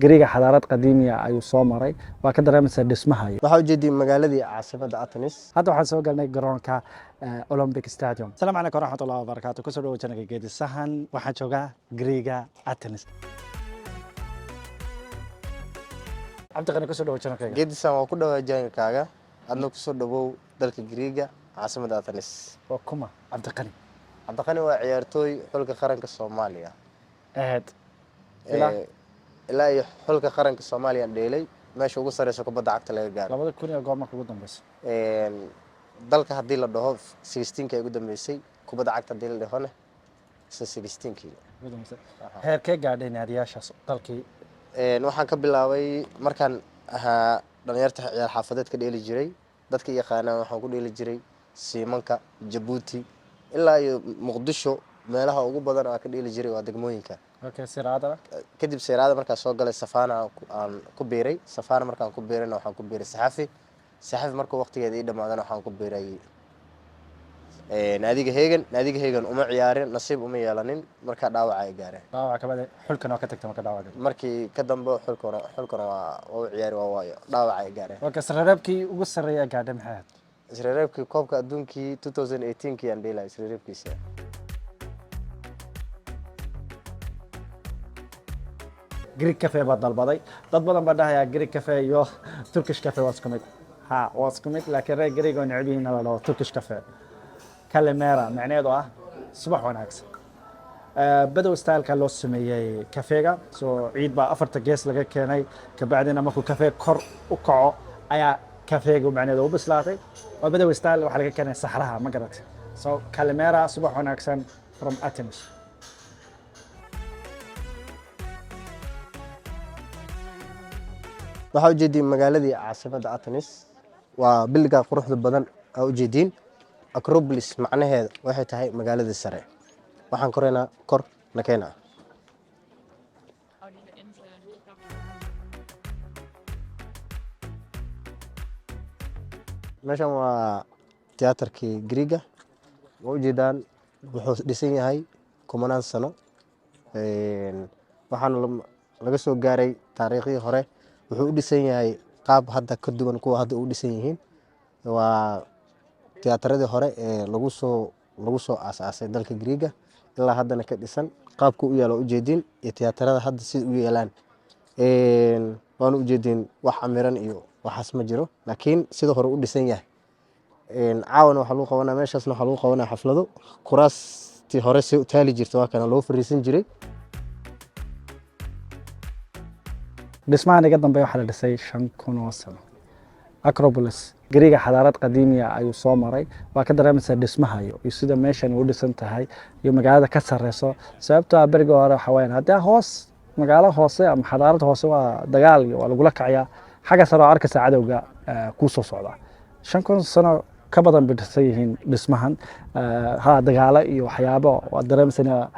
gariga xadaarad qadiimiya ayuu soo maray waa ka dareemaysaa dhismaha. Waxa ujeedii magaaladii caasimadda Athens. Hadda waxaan soo galnay garoonka Olympic Stadium. Asalaamu calaykum waraxmatullaahi wabarakaatuh. Kusoo dhawaad channelka Geedi Sahan. Waxaan joogaa gariga Athens. Cabdiqani kusoo dhawaad channelka Geedi Sahan waa ku dhawaad channelkaaga. Adna kusoo dhawow dalka Gariga caasimadda Athens. waa kuma Cabdiqani. Cabdiqani waa ciyaartooy xulka qaranka Soomaaliya. ilaa ilaa iyo xulka qaranka Soomaaliya dheelay meesha ugu sareyso kubadda cagta laga gaaro. 2000 goor markii ugu dambeysay. dalka hadii la dhaho 16 ugu dambeysay kubadda cagta hadii la dhahona 16 ugu dambeysay. Heerkee gaadhay naadiyaashaas dalkii? waxaan ka bilaabay markaan ahaa dhalinyarta ciyaar xaafadeed ka dheeli jiray. dadka yaqaanaan waxaan ku dheeli jiray Siimanka, Djibouti ilaa iyo Muqdisho meelaha ugu badan aan ka dheeli jiray waa degmooyinka. Okay, Siraada. kadib Siraada markaan soo galay Safana aan ku biiray. Safana markaan ku biirayna waxaan ku biiray Saxafi markuu waqtigeeda ii dhamaadana waxaan ku biiray naadiga Hegan uma ciyaarin nasiib uma yeelanin marka dhaawac ay gaareen. Dhaawac ka baday xulkan oo ka tagtay marka dhaawac. markii ka dambe xulkan waa u ciyaari waa waayo dhaawac ay gaareen. Waa sarareebkii ugu sareeyay gaadhay maxay ahayd? Sarareebkii koobka adduunkii 2018 aan dheelay sarareebkiisa. Greek cafe baad dalbaday dad badan baa dhahaya Greek cafe iyo Turkish cafe waa isku mid. waa isku mid laakiin reer Greek oo necab yihiin la dhaho Turkish cafe. Calimera macnaheedu ah subax wanaagsan. Badow style-ka loo sameeyay kafeega soo ciid baa afarta gees laga keenay ka bacdina markuu cafe kor u kaco ayaa kafeega macnaheedu u bislaatay. waa badow style waxa laga keenay saxaraha ma garatay. soo Calimera subax wanaagsan from Athens. waxa ujeedii magaaladii caasimadda Athens waa bilga quruxda badan oo ujeedin Acropolis macnaheedu waxay tahay magaalada sare. waxaan koreynaa kor nakeena. meeshan waa tiyaatarkii Gariga. waa ujeedaan wuxuu dhisan yahay kumanaan sano. waxaana laga soo gaaray taariikhdii hore. wuxuu u dhisan yahay qaab hadda ka duwan kuwa hadda u dhisan yihiin. waa tiyaatarradii hore ee lagu soo aasaasay dalka Gariga ilaa haddana ka dhisan qaabku u yaalo ujeedin iyo tiyaatarada hadda sida u yeelaan. waana ujeedin wax amiran iyo waxaas ma jiro laakiin sida hore u dhisan yahay. caawana waxa lagu qabanaa meeshaasna waxa lagu qabanaa xaflado kuraastii hore si u taali jirta waa kana loo fariisan jiray. dhismahan iga dambeeya waxaa la dhisay 5,000 sano. Acropolis gariga xadaarad qadiimiya ayuu soo maray waa ka dareemaysaa dhismaha iyo sida meeshan u dhisan tahay iyo magaalada ka sareyso sababtoo ah bariga hore waxa weeyaan haddii hoos magaalo hoose ama xadaarad hoose waa dagaal iyo waa lagula kacayaa xagga sare oo arkaysa cadowga ku soo socda. 5,000 sano ka badan bay dhisan yihiin dhismahan. dagaalo iyo waxyaabo waa dareemaysaa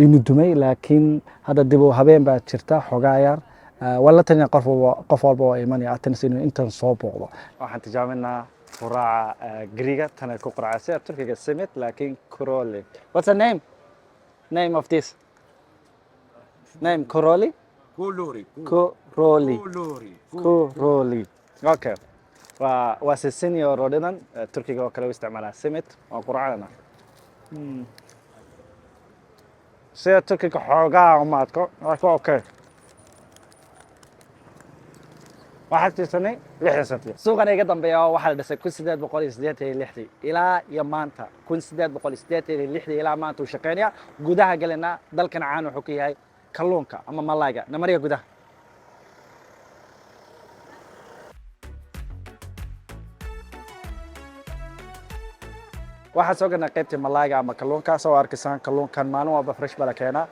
inuu dumay laakiin hadda dib u habeen baa jirta xogaa yar. wala tan qof walba oo imanaya Athens inuu intan soo booqdo. waxaan tijaabinnaa quraaca Gariga tan ku quraacay Turkiga Simit laakiin Koroli. What's the name of this? Name Koroli? Koroli. Okay. waa senior rodinan Turkiga oo kale u isticmaalaa Simit oo quraacana. sida Turkiga xoogaa uma adko laakiin okay. waxaa tirsanay 60 sano. suuqan iga dambeeya waxaa la dhisay 1886 ilaa iyo maanta 1886 ilaa maanta uu shaqeynaya. gudaha galena dalkan caan wuxuu ka yahay kalluunka ama malayga namariga gudaha. waxaa soo galnay qaybtii malayga ama kalluunka soo arkaysaan kalluunkan maalin walba fresh bala keenaa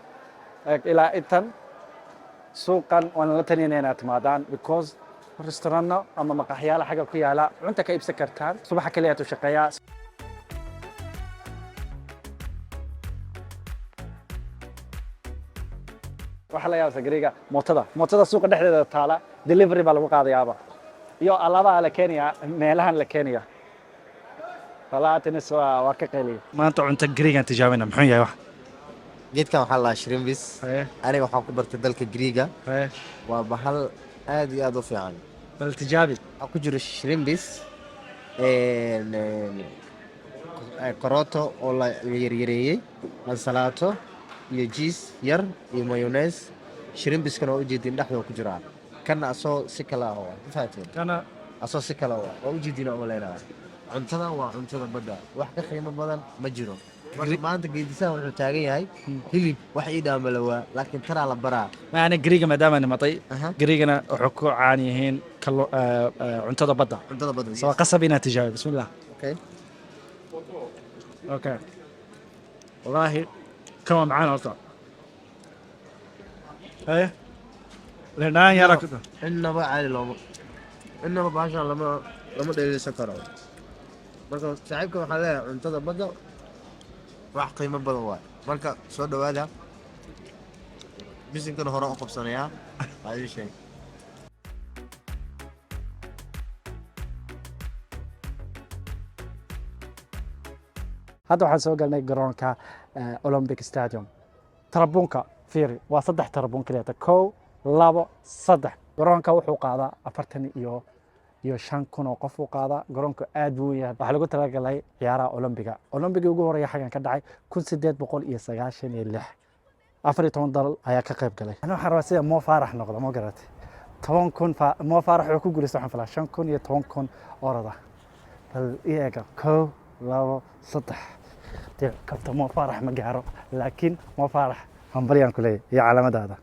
ilaa intan suuqan waan la talinayna inaad timaadaan because restaurant ama maqaaxiyaal xagga ku yaala cunta ka iibsan kartaan subax kaliya tu shaqeeyaa. waxa la yaabaa Gariga mootada suuqa dhexdeeda taala delivery baa lagu qaadayaaba iyo alaabaha la keenaya meelahan la keenaya. Athens waa ka qeyliyay maanta cunta Gariga tijaabina muxuu yahay wax geedkan waxaa la shrimbis haye aniga waxaan ku bartay dalka Greega haye waa bahal aad iyo aad u fiican bal tijaabi waxaa ku jira shrimbis karooto oo la yaryareeyey ansalaato iyo jiis yar iyo mayonees shrimbiskana waa ujeedin dhexdoo ku jiraa kana asoo si kale ah waa faateen kana asoo si kale ah waa ujeedin oo leeyahay cuntada waa cuntada badda wax ka qiimo badan ma jiro marka maanta geedisaha wuxuu taagan yahay hilib wax ii dhaamala waa laakiin taraa la baraa maana gariiga maadaama nimatay Aha. gariigana wuxuu ku caan yihiin cuntada badda cuntada badda soo qasab inaad tijaabi bismillah okay اوكي والله كمان معانا قطع ايه لان يا راكد innaba caadi looma innaba baashaan lama dheeleysan karo marka saaxiibka waxaa leeyahay cuntada badda wax qiimo badan waay marka soo dhawaada bisinkana hore u qabsanayaa waa ii sheeg hadda waxaan soo galnay garoonka Olympic Stadium tarabuunka fiiri waa 3 tarabuun kaliya 1 2 3 garoonka wuxuu qaadaa 45,000 oo qof uu qaadaa garoonka aad buu u yahay waxa lagu talagalay ciyaaraha Olympiga ugu horeeya xagan ka dhacay 1896 14 dal ayaa ka qayb galay ana waxaan rabaa sida Mo Farah noqdo ma garatay 10,000 Mo Farah wuxuu ku guuleystay waxaan falaa 5,000 iyo 10,000 orada bal iyaga 1 2 3 kabta Mo Farah ma gaaro laakiin Mo Farah hambalyan kulay iyo calaamadaada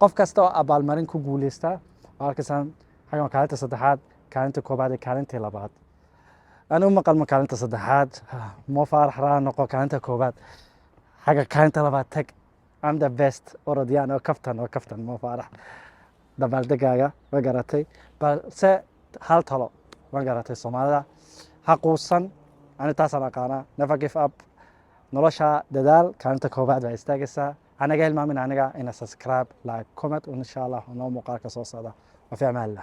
qof kasta oo abaalmarin ku guuleysta halkaasaan xagan kaalinta saddexaad kaalinta koobaad iyo kaalinta labaad أنا مقال مكان تصدحات مو فارح راه نقو كانت كوبات حاجة كانت لباتك I'm the best already أنا وكفتن مو فارح دبل دقايقة ما قرأتي بس هل طلع ما قرأتي الصومالية حقوصا أنا تاسع قانا never give up نلاشا ددال كانت كوبات ويستاجسا أنا جاي المؤمن أنا جا إن سبسكرايب لايك كومنت وإن شاء الله نوم مقالك صوص هذا وفي أمان الله